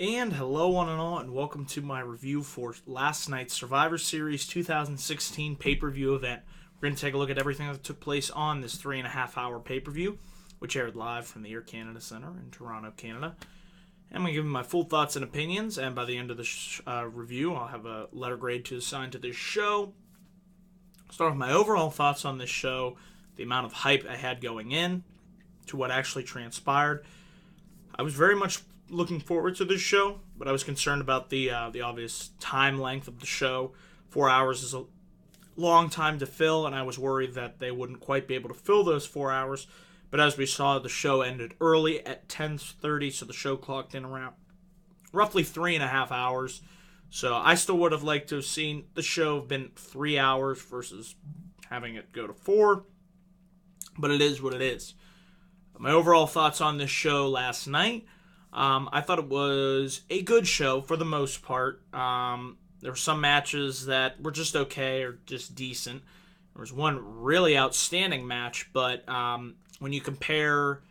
And hello one and all, and welcome to my review for last night's Survivor Series 2016 pay-per-view event. We're going to take a look at everything that took place on this 3.5-hour pay-per-view, which aired live from the Air Canada Centre in Toronto, Canada. I'm going to give you my full thoughts and opinions, and by the end of the review, I'll have a letter grade to assign to this show. I'll start with my overall thoughts on this show, the amount of hype I had going in, to what actually transpired. I was very much looking forward to this show, but I was concerned about the obvious time length of the show. 4 hours is a long time to fill, and I was worried that they wouldn't quite be able to fill those 4 hours. But as we saw, the show ended early at 10:30, so the show clocked in around roughly 3.5 hours. So I still would have liked to have seen the show have been 3 hours versus having it go to 4. But it is what it is. My overall thoughts on this show last night. I thought it was a good show for the most part. There were some matches that were just okay or just decent. There was one really outstanding match, but when you compare,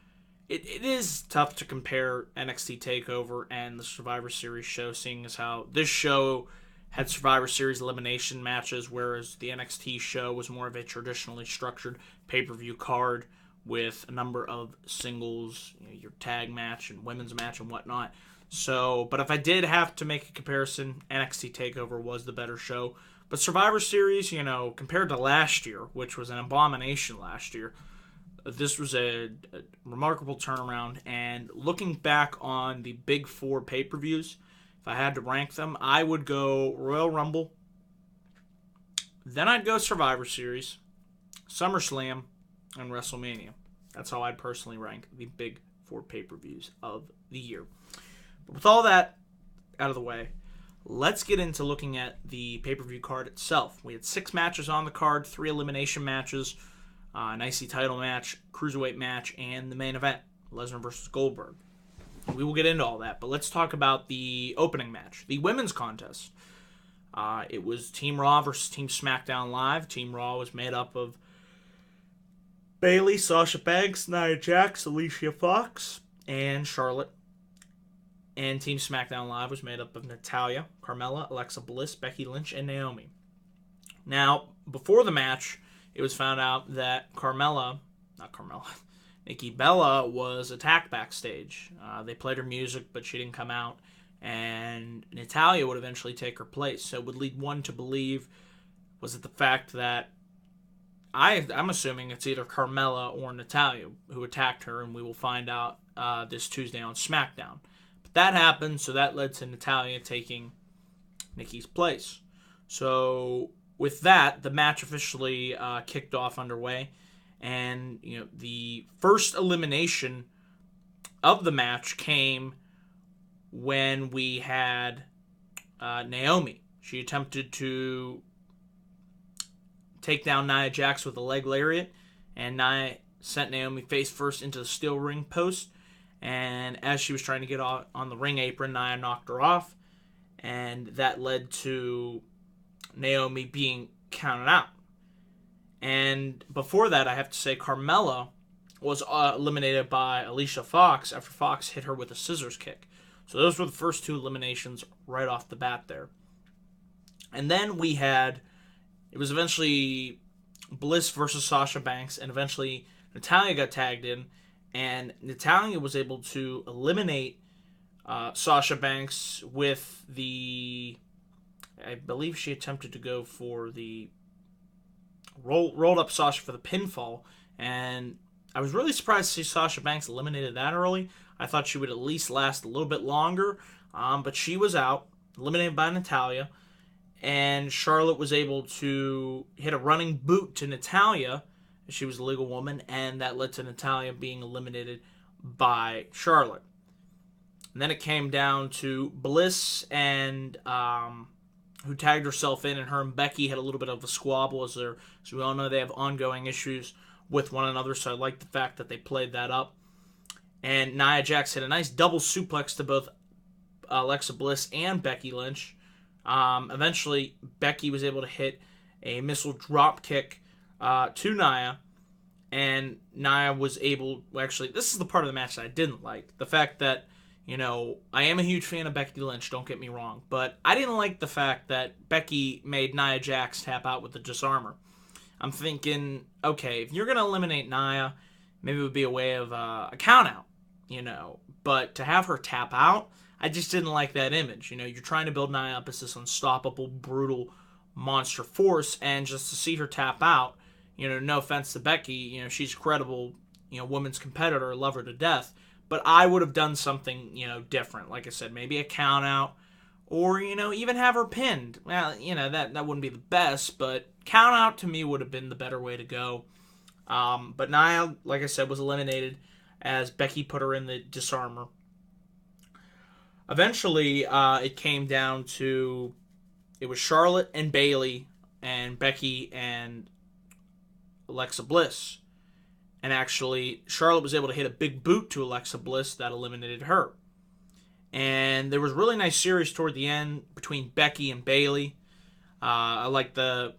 it is tough to compare NXT TakeOver and the Survivor Series show, seeing as how this show had Survivor Series elimination matches, whereas the NXT show was more of a traditionally structured pay-per-view card with a number of singles, your tag match and women's match and whatnot. So, but if I did have to make a comparison, NXT TakeOver was the better show. But Survivor Series, compared to last year, which was an abomination last year, this was a remarkable turnaround. And looking back on the big four pay-per-views, if I had to rank them, I would go Royal Rumble, then I'd go Survivor Series, SummerSlam, and WrestleMania. That's how I'd personally rank the big four pay-per-views of the year. But with all that out of the way, let's get into looking at the pay-per-view card itself. We had 6 matches on the card, 3 elimination matches, an IC title match, Cruiserweight match, and the main event, Lesnar versus Goldberg. We will get into all that, but let's talk about the opening match, the women's contest. It was Team Raw versus Team SmackDown Live. Team Raw was made up of Bayley, Sasha Banks, Nia Jax, Alicia Fox, and Charlotte. And Team SmackDown Live was made up of Natalya, Carmella, Alexa Bliss, Becky Lynch, and Naomi. Now, before the match, it was found out that Nikki Bella was attacked backstage. They played her music, but she didn't come out. And Natalya would eventually take her place. So it would lead one to believe, was it the fact that I'm assuming it's either Carmella or Natalya who attacked her, and we will find out this Tuesday on SmackDown. But that happened, so that led to Natalya taking Nikki's place. So with that, the match officially kicked off underway, and the first elimination of the match came when we had Naomi. She attempted to take down Nia Jax with a leg lariat, and Nia sent Naomi face first into the steel ring post, and as she was trying to get on the ring apron, Nia knocked her off, and that led to Naomi being counted out. And before that, I have to say Carmella was eliminated by Alicia Fox after Fox hit her with a scissors kick. So those were the first 2 eliminations right off the bat there. And then we had, it was eventually Bliss versus Sasha Banks, and eventually Natalya got tagged in, and Natalya was able to eliminate Sasha Banks with I believe she attempted to go for the rolled up Sasha for the pinfall, and I was really surprised to see Sasha Banks eliminated that early. I thought she would at least last a little bit longer, but she was out, eliminated by Natalya. And Charlotte was able to hit a running boot to Natalya. She was a legal woman, and that led to Natalya being eliminated by Charlotte. And then it came down to Bliss, and who tagged herself in, and her and Becky had a little bit of a squabble. As we all know, they have ongoing issues with one another, so I like the fact that they played that up. And Nia Jax hit a nice double suplex to both Alexa Bliss and Becky Lynch. Eventually, Becky was able to hit a missile drop kick to Nia, and Nia was able, actually, this is the part of the match that I didn't like. The fact that, I am a huge fan of Becky Lynch, don't get me wrong, but I didn't like the fact that Becky made Nia Jax tap out with the disarmor. I'm thinking, okay, if you're going to eliminate Nia, maybe it would be a way of a count-out, but to have her tap out, I just didn't like that image. You're trying to build Nia up as this unstoppable, brutal monster force, and just to see her tap out, no offense to Becky, she's a credible, women's competitor, love her to death, but I would have done something, different. Like I said, maybe a count out, or, even have her pinned. Well, that wouldn't be the best, but count out to me would have been the better way to go. But Nia, like I said, was eliminated as Becky put her in the disarmor. Eventually, it came down to, it was Charlotte and Bayley and Becky and Alexa Bliss. And actually, Charlotte was able to hit a big boot to Alexa Bliss that eliminated her. And there was a really nice series toward the end between Becky and Bayley. I like the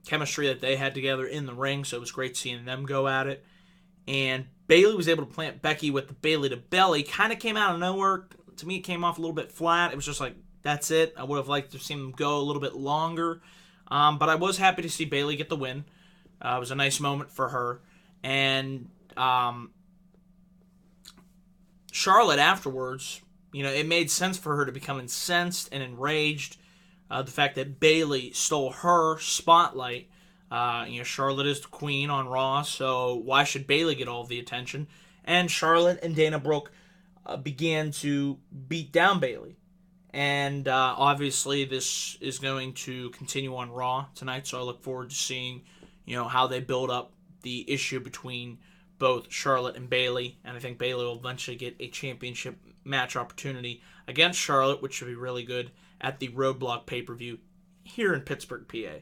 chemistry that they had together in the ring, so it was great seeing them go at it. And Bayley was able to plant Becky with the Bayley to belly. Kind of came out of nowhere. To me, it came off a little bit flat. It was just like, that's it. I would have liked to have seen them go a little bit longer. But I was happy to see Bayley get the win. It was a nice moment for her. And Charlotte afterwards, it made sense for her to become incensed and enraged. The fact that Bayley stole her spotlight. Charlotte is the queen on Raw, so why should Bayley get all the attention? And Charlotte and Dana Brooke began to beat down Bayley. And obviously this is going to continue on Raw tonight, so I look forward to seeing, how they build up the issue between both Charlotte and Bayley, and I think Bayley will eventually get a championship match opportunity against Charlotte, which should be really good at the Roadblock pay-per-view here in Pittsburgh, PA.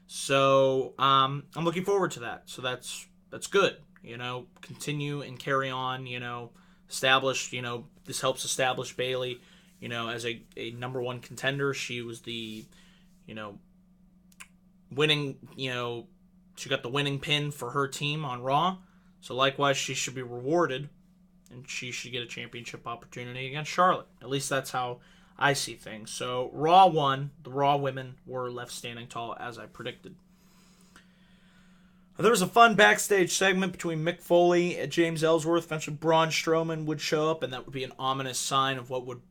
So I'm looking forward to that. So that's good. Continue and carry on. Establish. This helps establish Bayley. As a number one contender. She was the, winning. She got the winning pin for her team on Raw. So likewise, she should be rewarded, and she should get a championship opportunity against Charlotte. At least that's how I see things. So Raw won. The Raw women were left standing tall, as I predicted. There was a fun backstage segment between Mick Foley and James Ellsworth. Eventually, Braun Strowman would show up, and that would be an ominous sign of what would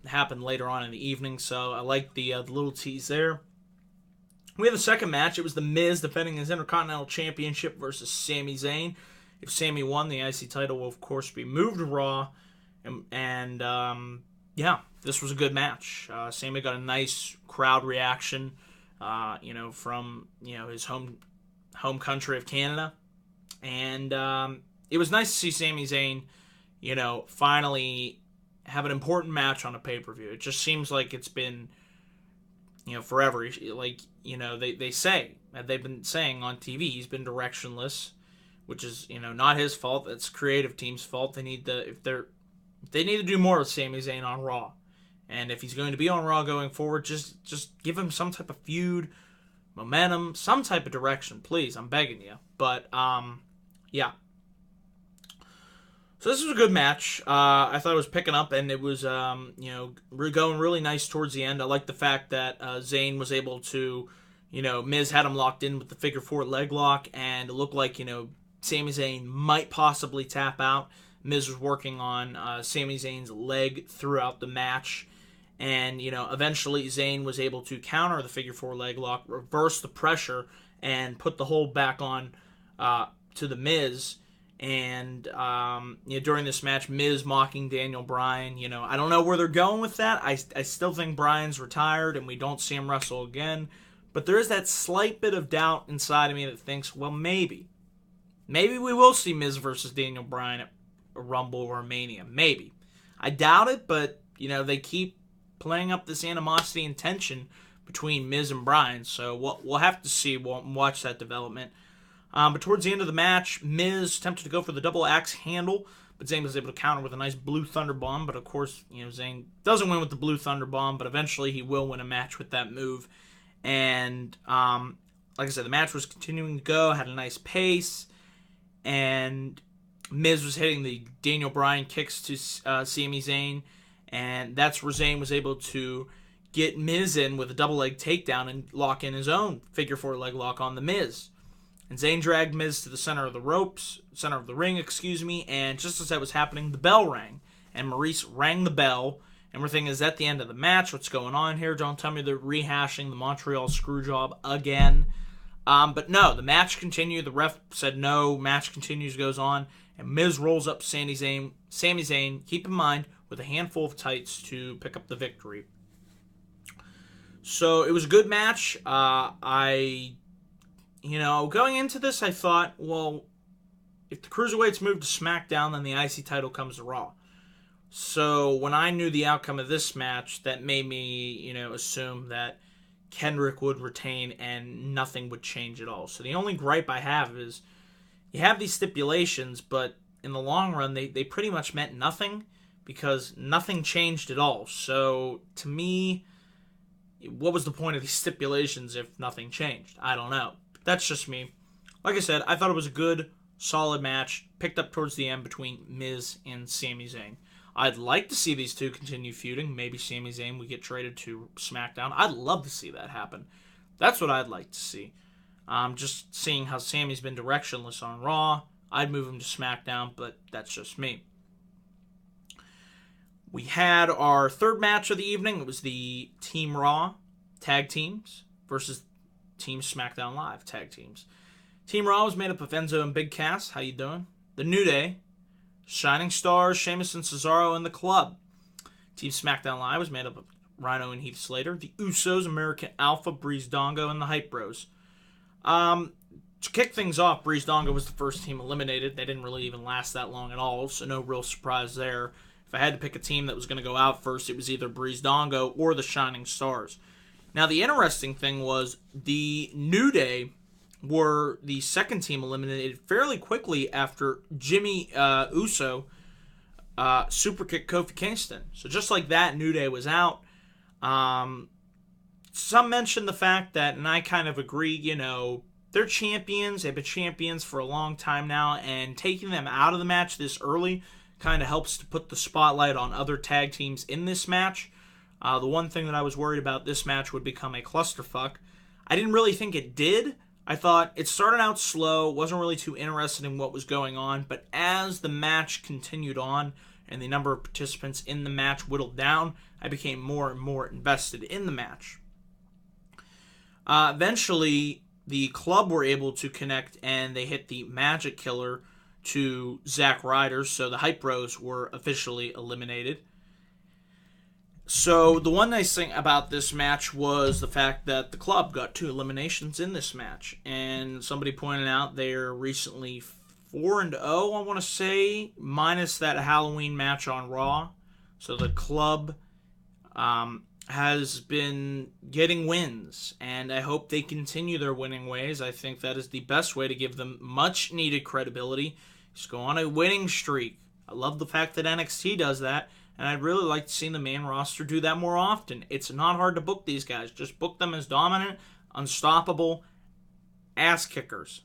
happen later on in the evening. So I like the little tease there. We have the second match. It was The Miz defending his Intercontinental Championship versus Sami Zayn. If Sami won, the IC title will, of course, be moved to Raw. And this was a good match. Sami got a nice crowd reaction, from, his home country of Canada. And it was nice to see Sami Zayn, finally have an important match on a pay-per-view. It just seems like it's been, forever. They say, they've been saying on TV, he's been directionless, which is, not his fault. It's creative team's fault. They need to do more with Sami Zayn on Raw. And if he's going to be on Raw going forward, just give him some type of feud, momentum, some type of direction, please. I'm begging you. But, yeah. So this was a good match. I thought it was picking up, and it was, going really nice towards the end. I like the fact that Zayn was able to, Miz had him locked in with the figure four leg lock, and it looked like, Sami Zayn might possibly tap out. Miz was working on Sami Zayn's leg throughout the match. And, eventually Zayn was able to counter the figure four leg lock, reverse the pressure, and put the hold back on to the Miz. And, during this match, Miz mocking Daniel Bryan. I don't know where they're going with that. I still think Bryan's retired and we don't see him wrestle again. But there is that slight bit of doubt inside of me that thinks, well, maybe. Maybe we will see Miz versus Daniel Bryan at a Rumble or a Mania. Maybe. I doubt it, but, they keep playing up this animosity and tension between Miz and Bryan. So we'll have to see. We'll watch that development. But towards the end of the match, Miz attempted to go for the double axe handle, but Zayn was able to counter with a nice blue thunder bomb. But of course, Zayn doesn't win with the blue thunder bomb, but eventually he will win a match with that move. And like I said, the match was continuing to go, had a nice pace, and Miz was hitting the Daniel Bryan kicks to Sami Zayn, and that's where Zayn was able to get Miz in with a double leg takedown and lock in his own figure 4 leg lock on the Miz. And Zayn dragged Miz to the center of the ring, and just as that was happening, the bell rang. And Maurice rang the bell, and we're thinking, is that the end of the match? What's going on here? Don't tell me they're rehashing the Montreal Screwjob again. But no, the match continued. The ref said no, match continues, goes on, and Miz rolls up Sami Zayn, keep in mind, with a handful of tights to pick up the victory. So it was a good match. Going into this, I thought, well, if the Cruiserweights move to SmackDown, then the IC title comes to Raw. So when I knew the outcome of this match, that made me, assume that Kendrick would retain and nothing would change at all. So the only gripe I have is you have these stipulations, but in the long run, they pretty much meant nothing because nothing changed at all. So to me, what was the point of these stipulations if nothing changed? I don't know. That's just me. Like I said, I thought it was a good, solid match, picked up towards the end between Miz and Sami Zayn. I'd like to see these two continue feuding. Maybe Sami Zayn would get traded to SmackDown. I'd love to see that happen. That's what I'd like to see. Just seeing how Sami's been directionless on Raw, I'd move him to SmackDown, but that's just me. We had our third match of the evening. It was the Team Raw tag teams versus Team SmackDown Live tag teams. Team Raw was made up of Enzo and Big Cass. How you doing? The New Day, Shining Stars, Sheamus and Cesaro, and the Club. Team SmackDown Live was made up of Rhino and Heath Slater, the Usos, American Alpha, Breeze Dongo, and the Hype Bros. To kick things off, Breeze Dongo was the first team eliminated. They didn't really even last that long at all, so no real surprise there. If I had to pick a team that was going to go out first, it was either Breeze Dongo or the Shining Stars. Now, the interesting thing was the New Day were the second team eliminated fairly quickly after Jimmy Uso superkicked Kofi Kingston. So just like that, New Day was out. Some mentioned the fact that, and I kind of agree, they're champions. They've been champions for a long time now, and taking them out of the match this early kind of helps to put the spotlight on other tag teams in this match. The one thing that I was worried about this match would become a clusterfuck. I didn't really think it did. I thought it started out slow, wasn't really too interested in what was going on, but as the match continued on and the number of participants in the match whittled down, I became more and more invested in the match. Eventually, the Club were able to connect, and they hit the Magic Killer to Zack Ryder, so the Hype Bros were officially eliminated. So the one nice thing about this match was the fact that the Club got 2 eliminations in this match, and somebody pointed out they're recently 4-0, I want to say, minus that Halloween match on Raw. So the Club has been getting wins, and I hope they continue their winning ways. I think that is the best way to give them much needed credibility. Just go on a winning streak. I love the fact that NXT does that, and I'd really like to see the main roster do that more often. It's not hard to book these guys. Just book them as dominant, unstoppable ass kickers.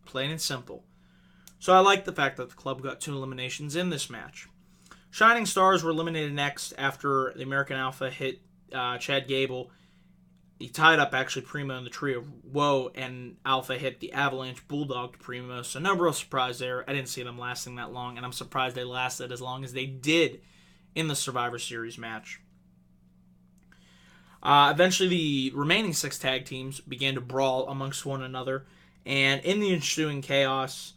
Plain and simple. So I like the fact that the Club got 2 eliminations in this match. Shining Stars were eliminated next after the American Alpha hit Chad Gable. He tied up, actually, Primo in the Tree of Woe, and Alpha hit the Avalanche Bulldog to Primo, so no real surprise there. I didn't see them lasting that long, and I'm surprised they lasted as long as they did in the Survivor Series match. Eventually, the remaining 6 tag teams began to brawl amongst one another, and in the ensuing chaos,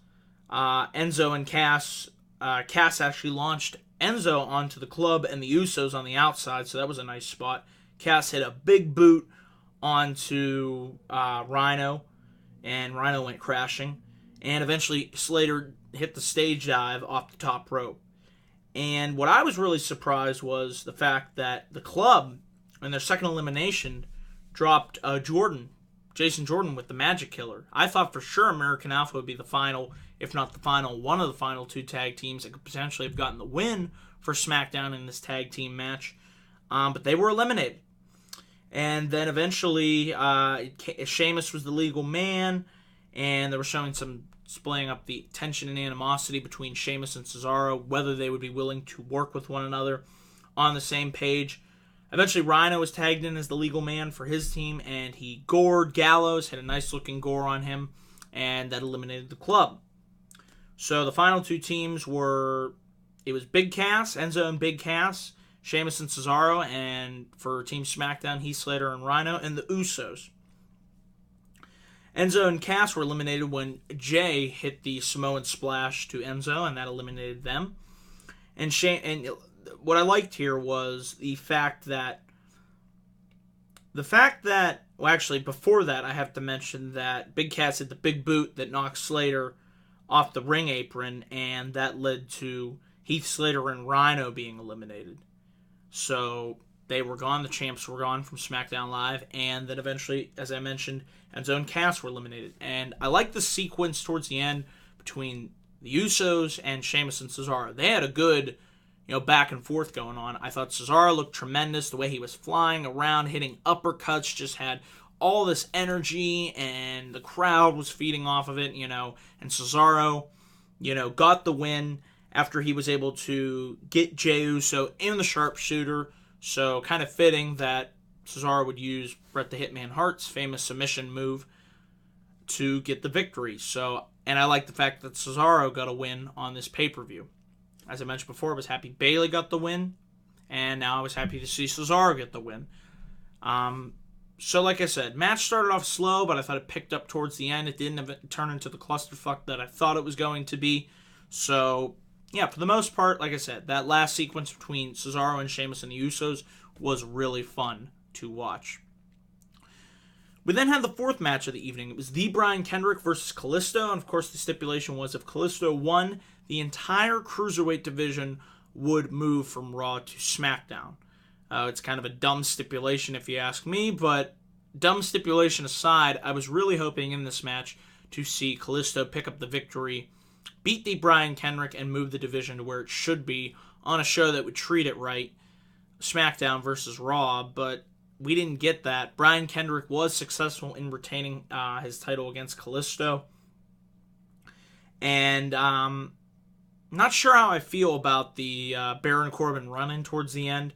Enzo and Cass actually launched Enzo onto the Club and the Usos on the outside, so that was a nice spot. Cass hit a big boot onto Rhino, and Rhino went crashing. And eventually Slater hit the stage dive off the top rope. And what I was really surprised was the fact that the Club, in their second elimination, dropped Jason Jordan with the Magic Killer. I thought for sure American Alpha would be the final, if not the final, one of the final 2 tag teams that could potentially have gotten the win for SmackDown in this tag team match. But they were eliminated. And then eventually, Sheamus was the legal man, and they were showing some displaying up the tension and animosity between Sheamus and Cesaro, whether they would be willing to work with one another on the same page. Eventually, Rhino was tagged in as the legal man for his team, and he gored Gallows, had a nice-looking gore on him, and that eliminated the club. So the final two teams were, it was Big Cass, Enzo and Big Cass, Sheamus and Cesaro, and for Team SmackDown, Heath Slater and Rhino, and the Usos. Enzo and Cass were eliminated when Jay hit the Samoan Splash to Enzo, and that eliminated them. And what I liked here was the fact that, well, actually, before that, I have to mention that Big Cass hit the big boot that knocked Slater off the ring apron, and that led to Heath Slater and Rhino being eliminated. So they were gone, the champs were gone from SmackDown Live, and then eventually, as I mentioned, Enzo and Cass were eliminated. And I like the sequence towards the end between the Usos and Sheamus and Cesaro. They had a good, back and forth going on. I thought Cesaro looked tremendous. The way he was flying around, hitting uppercuts, just had all this energy, and the crowd was feeding off of it, and Cesaro, got the win after he was able to get Jey Uso in the sharpshooter. So kind of fitting that Cesaro would use Bret the Hitman Hart's famous submission move to get the victory. So, and I like the fact that Cesaro got a win on this pay-per-view. As I mentioned before, I was happy Bayley got the win, and now I was happy to see Cesaro get the win. So like I said, match started off slow, but I thought it picked up towards the end. It didn't turn into the clusterfuck that I thought it was going to be. So, yeah, for the most part, like I said, that last sequence between Cesaro and Sheamus and the Usos was really fun to watch. We then had the fourth match of the evening. It was the Brian Kendrick versus Kalisto, and of course the stipulation was if Kalisto won, the entire Cruiserweight division would move from Raw to SmackDown. It's kind of a dumb stipulation if you ask me, but dumb stipulation aside, I was really hoping in this match to see Kalisto pick up the victory, beat the Brian Kendrick, and move the division to where it should be on a show that would treat it right, SmackDown versus Raw, but we didn't get that. Brian Kendrick was successful in retaining his title against Kalisto, and not sure how I feel about the Baron Corbin run-in towards the end,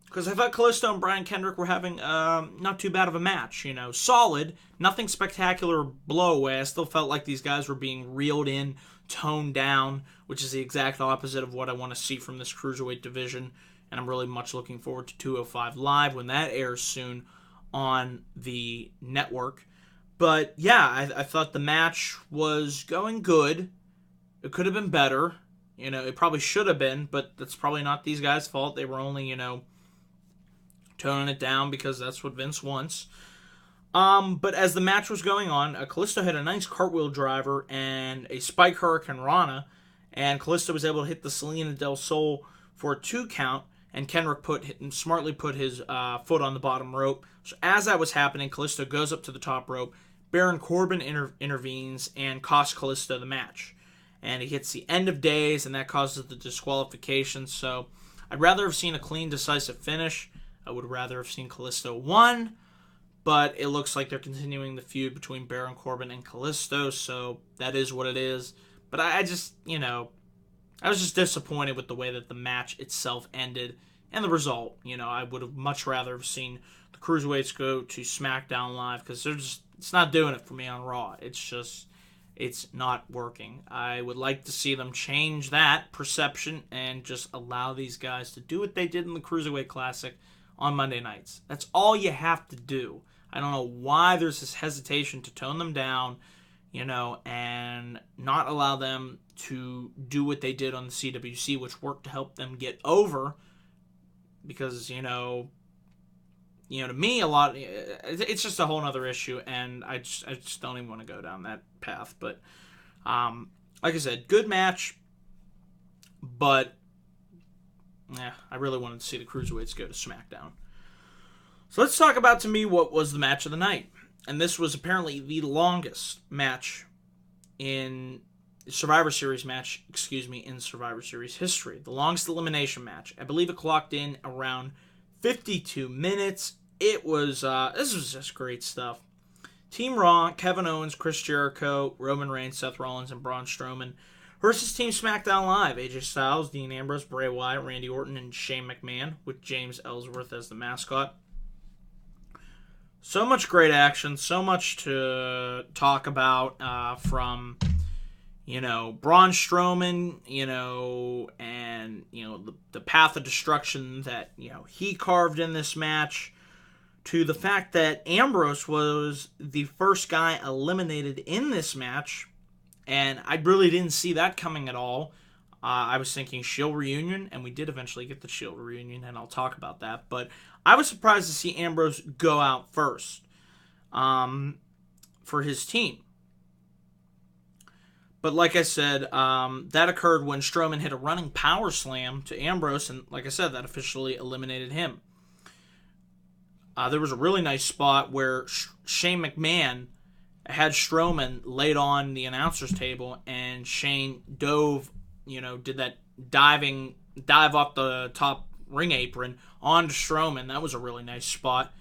because I thought Kalisto and Brian Kendrick were having not too bad of a match. Solid, nothing spectacular or blow away. I still felt like these guys were being reeled in, toned down, which is the exact opposite of what I want to see from this Cruiserweight division. And I'm really much looking forward to 205 Live when that airs soon on the network. But yeah, I thought the match was going good. It could have been better. It probably should have been, but that's probably not these guys' fault. They were only, toning it down because that's what Vince wants. But as the match was going on, Kalisto had a nice cartwheel driver and a spike Hurricane Rana, and Kalisto was able to hit the Selena del Sol for a 2 count, and Kendrick smartly put his foot on the bottom rope. So as that was happening, Kalisto goes up to the top rope. Baron Corbin intervenes and costs Kalisto the match. And he hits the end of days, and that causes the disqualification. So I'd rather have seen a clean, decisive finish. I would rather have seen Kalisto won, but it looks like they're continuing the feud between Baron Corbin and Kalisto, so that is what it is. But I just, I was just disappointed with the way that the match itself ended and the result. I would have much rather have seen the Cruiserweights go to SmackDown Live because it's not doing it for me on Raw. It's not working. I would like to see them change that perception and just allow these guys to do what they did in the Cruiserweight Classic on Monday nights. That's all you have to do. I don't know why there's this hesitation to tone them down, and not allow them to do what they did on the CWC, which worked to help them get over. Because, to me, it's just a whole other issue, and I just don't even want to go down that path. But, like I said, good match, but I really wanted to see the Cruiserweights go to SmackDown. So let's talk about, to me, what was the match of the night. And this was apparently the longest match in Survivor Series history. The longest elimination match. I believe it clocked in around 52 minutes. It was, this was just great stuff. Team Raw, Kevin Owens, Chris Jericho, Roman Reigns, Seth Rollins, and Braun Strowman versus Team SmackDown Live, AJ Styles, Dean Ambrose, Bray Wyatt, Randy Orton, and Shane McMahon, with James Ellsworth as the mascot. So much great action, so much to talk about from, Braun Strowman, and, the path of destruction that, he carved in this match, to the fact that Ambrose was the first guy eliminated in this match, and I really didn't see that coming at all. I was thinking Shield reunion, and we did eventually get the Shield reunion, and I'll talk about that, but I was surprised to see Ambrose go out first for his team. But like I said, that occurred when Strowman hit a running power slam to Ambrose, and like I said, that officially eliminated him. There was a really nice spot where Shane McMahon had Strowman laid on the announcer's table, and Shane dove, did that dive off the top ring apron onto Strowman. That was a really nice spot.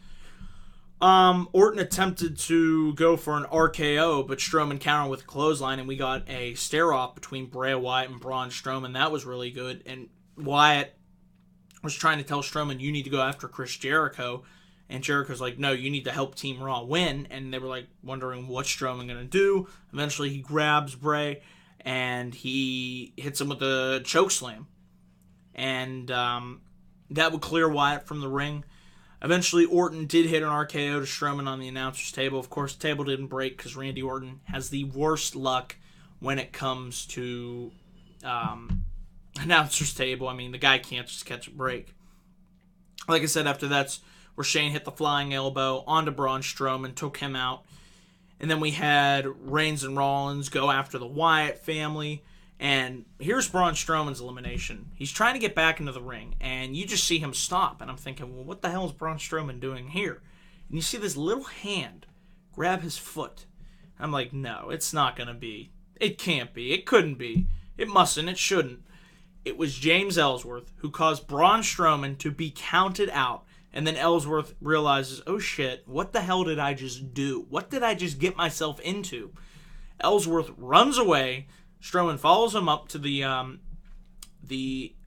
Orton attempted to go for an RKO, but Strowman countered with a clothesline, and we got a stare-off between Bray Wyatt and Braun Strowman. That was really good, and Wyatt was trying to tell Strowman, you need to go after Chris Jericho. And Jericho's like, no, you need to help Team Raw win. And they were like wondering what's Strowman going to do. Eventually he grabs Bray and he hits him with a chokeslam. And that would clear Wyatt from the ring. Eventually Orton did hit an RKO to Strowman on the announcer's table. Of course, the table didn't break because Randy Orton has the worst luck when it comes to announcer's table. I mean, the guy can't just catch a break. Like I said, after that's where Shane hit the flying elbow onto Braun Strowman, took him out. And then we had Reigns and Rollins go after the Wyatt family. And here's Braun Strowman's elimination. He's trying to get back into the ring, and you just see him stop. And I'm thinking, well, what the hell is Braun Strowman doing here? And you see this little hand grab his foot. I'm like, no, it's not going to be. It can't be. It couldn't be. It mustn't. It shouldn't. It was James Ellsworth who caused Braun Strowman to be counted out. And then Ellsworth realizes, oh shit, what the hell did I just do? What did I just get myself into? Ellsworth runs away. Strowman follows him up to the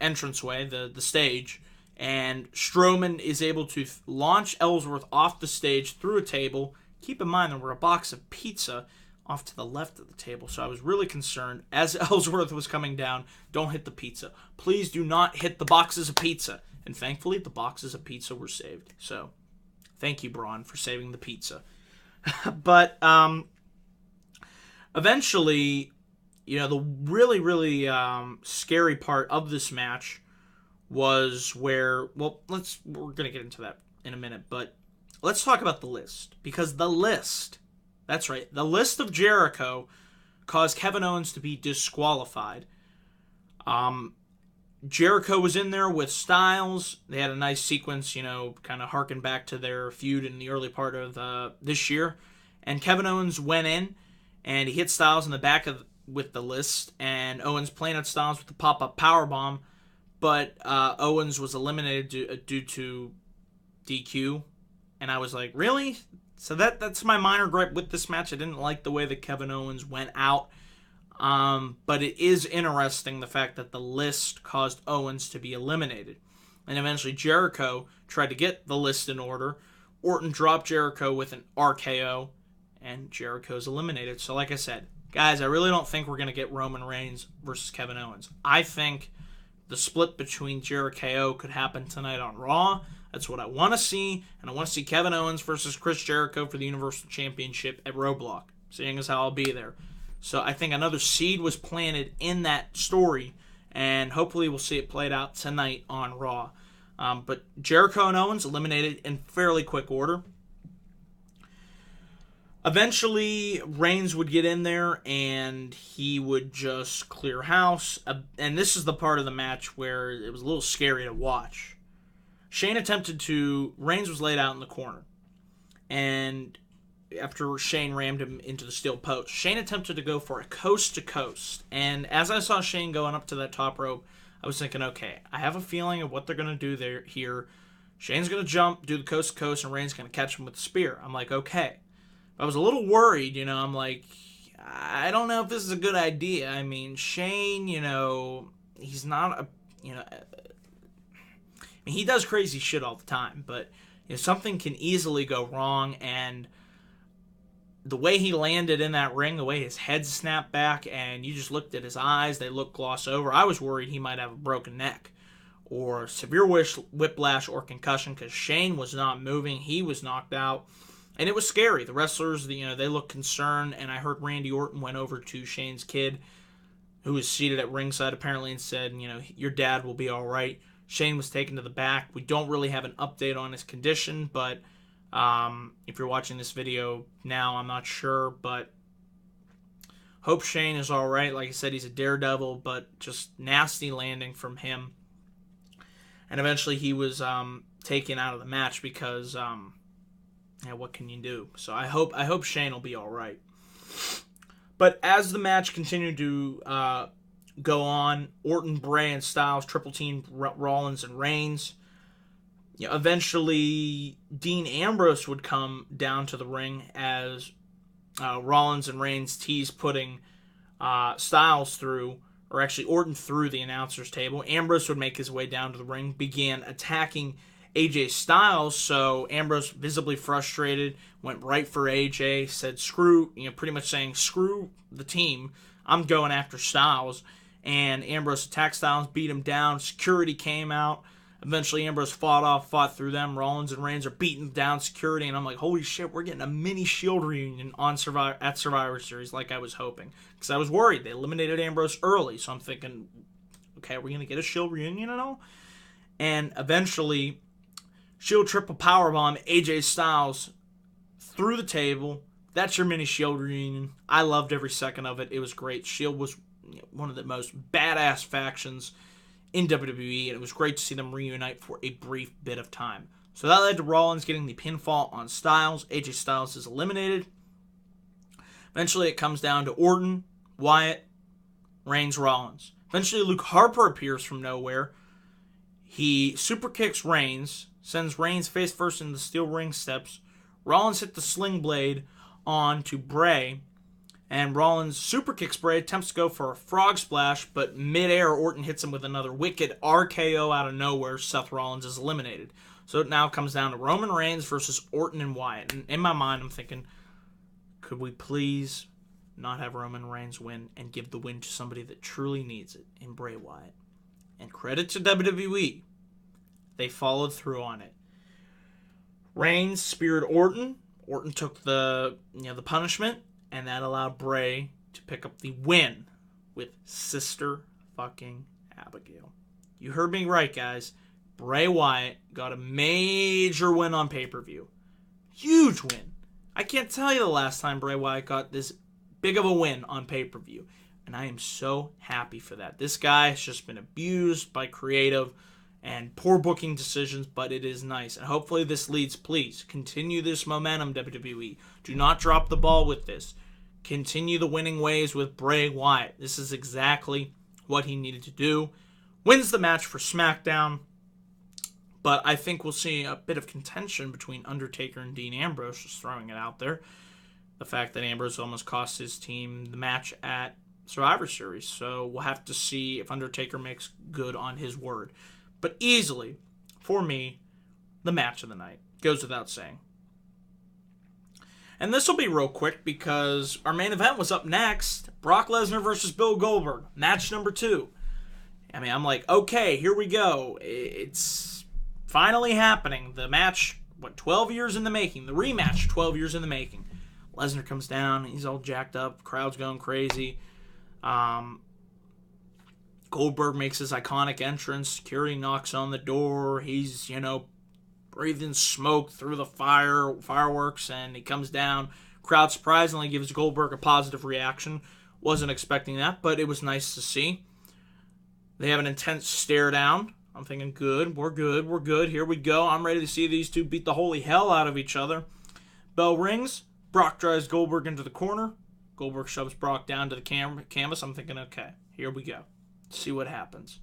entranceway, the stage. And Strowman is able to launch Ellsworth off the stage through a table. Keep in mind there were a box of pizza off to the left of the table. So I was really concerned. As Ellsworth was coming down, don't hit the pizza. Please do not hit the boxes of pizza. And thankfully, the boxes of pizza were saved. So, thank you, Braun, for saving the pizza. But, eventually, the really, really scary part of this match was where, well, we're going to get into that in a minute, but let's talk about the list. Because the list, that's right, the list of Jericho caused Kevin Owens to be disqualified. Jericho was in there with Styles. They had a nice sequence, kind of harken back to their feud in the early part of this year. And Kevin Owens went in, and he hit Styles in the back with the list. And Owens planted Styles with the pop-up powerbomb. But Owens was eliminated due to DQ. And I was like, really? So that's my minor gripe with this match. I didn't like the way that Kevin Owens went out. But it is interesting the fact that the list caused Owens to be eliminated. And eventually Jericho tried to get the list in order. Orton dropped Jericho with an RKO, and Jericho's eliminated. So like I said, guys, I really don't think we're going to get Roman Reigns versus Kevin Owens. I think the split between Jericho could happen tonight on Raw. That's what I want to see. And I want to see Kevin Owens versus Chris Jericho for the Universal Championship at Roadblock, seeing as how I'll be there. So I think another seed was planted in that story, and hopefully we'll see it played out tonight on Raw. But Jericho and Owens eliminated in fairly quick order. Eventually, Reigns would get in there, and he would just clear house. And this is the part of the match where it was a little scary to watch. Reigns was laid out in the corner. And after Shane rammed him into the steel post, Shane attempted to go for a coast-to-coast. And as I saw Shane going up to that top rope, I was thinking, okay, I have a feeling of what they're going to do here. Shane's going to jump, do the coast-to-coast, and Reigns going to catch him with the spear. I'm like, okay. I was a little worried, I'm like, I don't know if this is a good idea. I mean, Shane, he's not a, he does crazy shit all the time, but something can easily go wrong, and the way he landed in that ring, the way his head snapped back, and you just looked at his eyes, they looked glossed over. I was worried he might have a broken neck or severe whiplash or concussion because Shane was not moving. He was knocked out, and it was scary. The wrestlers, they looked concerned, and I heard Randy Orton went over to Shane's kid, who was seated at ringside apparently, and said, your dad will be all right. Shane was taken to the back. We don't really have an update on his condition, but if you're watching this video now, I'm not sure, but hope Shane is all right. Like I said, he's a daredevil, but just nasty landing from him. And eventually he was taken out of the match because, what can you do? So I hope Shane will be all right. But as the match continued to go on, Orton, Bray, and Styles triple team Rollins and Reigns. Eventually, Dean Ambrose would come down to the ring as Rollins and Reigns teased putting Styles through, or actually Orton through the announcer's table. Ambrose would make his way down to the ring, began attacking AJ Styles, so Ambrose, visibly frustrated, went right for AJ, said screw, pretty much saying screw the team, I'm going after Styles. And Ambrose attacked Styles, beat him down, security came out. Eventually, Ambrose fought through them. Rollins and Reigns are beating down security, and I'm like, holy shit, we're getting a mini Shield reunion at Survivor Series like I was hoping. Because I was worried. They eliminated Ambrose early, so I'm thinking, okay, are we going to get a Shield reunion at all? And eventually, Shield triple powerbomb AJ Styles through the table. That's your mini Shield reunion. I loved every second of it. It was great. Shield was one of the most badass factions in WWE, and it was great to see them reunite for a brief bit of time. So that led to Rollins getting the pinfall on Styles. AJ Styles is eliminated. Eventually it comes down to Orton, Wyatt, Reigns, Rollins. Eventually Luke Harper appears from nowhere. He super kicks Reigns, sends Reigns face first into the steel ring steps. Rollins hit the sling blade onto Bray, and Rollins super kicks Bray, attempts to go for a frog splash, but midair Orton hits him with another wicked RKO out of nowhere. Seth Rollins is eliminated. So it now comes down to Roman Reigns versus Orton and Wyatt. And in my mind, I'm thinking, could we please not have Roman Reigns win and give the win to somebody that truly needs it in Bray Wyatt? And credit to WWE, they followed through on it. Reigns speared Orton. Orton took the punishment, and that allowed Bray to pick up the win with Sister fucking Abigail. You heard me right, guys. Bray Wyatt got a major win on pay-per-view. Huge win. I can't tell you the last time Bray Wyatt got this big of a win on pay-per-view. And I am so happy for that. This guy has just been abused by creative and poor booking decisions, but it is nice. And hopefully this leads, please, continue this momentum, WWE. Do not drop the ball with this. Continue the winning ways with Bray Wyatt. This is exactly what he needed to do. Wins the match for SmackDown, but I think we'll see a bit of contention between Undertaker and Dean Ambrose, just throwing it out there. The fact that Ambrose almost cost his team the match at Survivor Series, so we'll have to see if Undertaker makes good on his word. But easily, for me, the match of the night. Goes without saying. And this will be real quick because our main event was up next. Brock Lesnar versus Bill Goldberg. Match number 2. I mean, I'm like, okay, here we go. It's finally happening. The match, 12 years in the making. The rematch, 12 years in the making. Lesnar comes down. He's all jacked up. Crowd's going crazy. Goldberg makes his iconic entrance. Security knocks on the door. He's, breathing smoke through the fireworks, and he comes down. Crowd surprisingly gives Goldberg a positive reaction. Wasn't expecting that, but it was nice to see. They have an intense stare down. I'm thinking, we're good. Here we go. I'm ready to see these two beat the holy hell out of each other. Bell rings. Brock drives Goldberg into the corner. Goldberg shoves Brock down to the canvas. I'm thinking, okay, here we go. See what happens.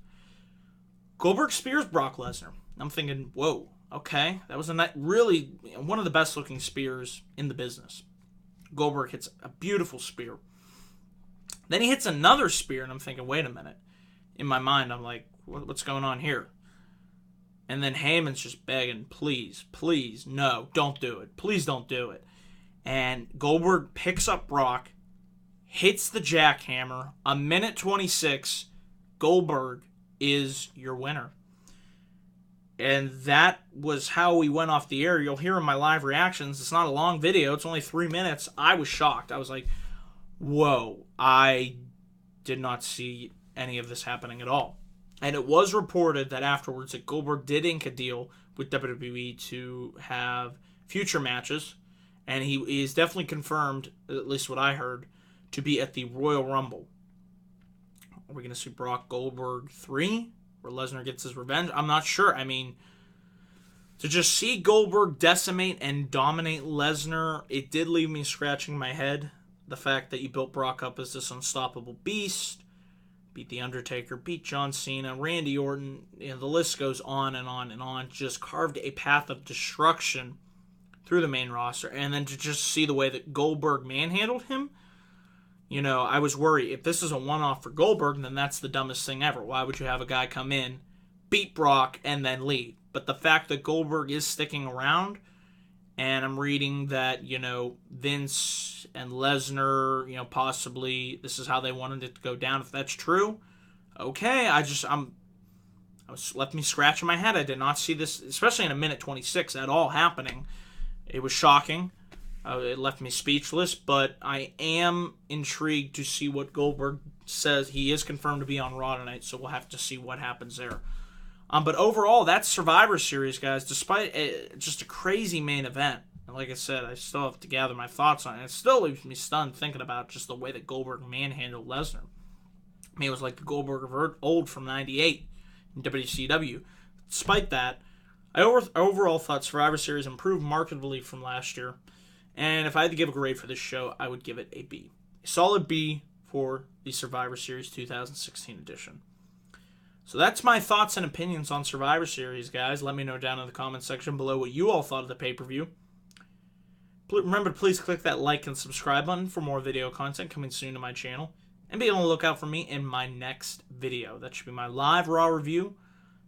Goldberg spears Brock Lesnar. I'm thinking, whoa, okay. That was really one of the best looking spears in the business. Goldberg hits a beautiful spear. Then he hits another spear, and I'm thinking, wait a minute. In my mind, I'm like, what's going on here? And then Heyman's just begging, please, please, no, don't do it. Please don't do it. And Goldberg picks up Brock, hits the jackhammer. A minute 26, Goldberg is your winner. And that was how we went off the air. You'll hear in my live reactions, it's not a long video, it's only 3 minutes. I was shocked. I was like, whoa, I did not see any of this happening at all. And it was reported that afterwards that Goldberg did ink a deal with WWE to have future matches. And he is definitely confirmed, at least what I heard, to be at the Royal Rumble. Are we going to see Brock Goldberg 3, where Lesnar gets his revenge? I'm not sure. I mean, to just see Goldberg decimate and dominate Lesnar, it did leave me scratching my head. The fact that you built Brock up as this unstoppable beast, beat The Undertaker, beat John Cena, Randy Orton, the list goes on and on and on. Just carved a path of destruction through the main roster. And then to just see the way that Goldberg manhandled him, I was worried. If this is a one-off for Goldberg, then that's the dumbest thing ever. Why would you have a guy come in, beat Brock, and then leave? But the fact that Goldberg is sticking around, and I'm reading that, Vince and Lesnar, possibly this is how they wanted it to go down. If that's true, okay. I was left me scratching my head. I did not see this, especially in a minute 26, at all happening. It was shocking. It left me speechless, but I am intrigued to see what Goldberg says. He is confirmed to be on Raw tonight, so we'll have to see what happens there. But overall, that's Survivor Series, guys. Despite just a crazy main event, and like I said, I still have to gather my thoughts on it. It still leaves me stunned thinking about just the way that Goldberg manhandled Lesnar. I mean, it was like the Goldberg of old from '98 in WCW. Despite that, I overall thought Survivor Series improved markedly from last year. And if I had to give a grade for this show, I would give it a B. A solid B for the Survivor Series 2016 edition. So that's my thoughts and opinions on Survivor Series, guys. Let me know down in the comment section below what you all thought of the pay-per-view. Remember to please click that like and subscribe button for more video content coming soon to my channel. And be on the lookout for me in my next video. That should be my live Raw review.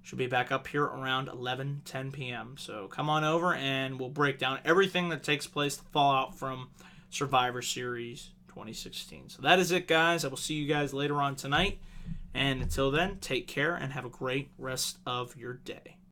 Should be back up here around 11:10 p.m. So come on over and we'll break down everything that takes place, the fallout from Survivor Series 2016. So that is it, guys. I will see you guys later on tonight. And until then, take care and have a great rest of your day.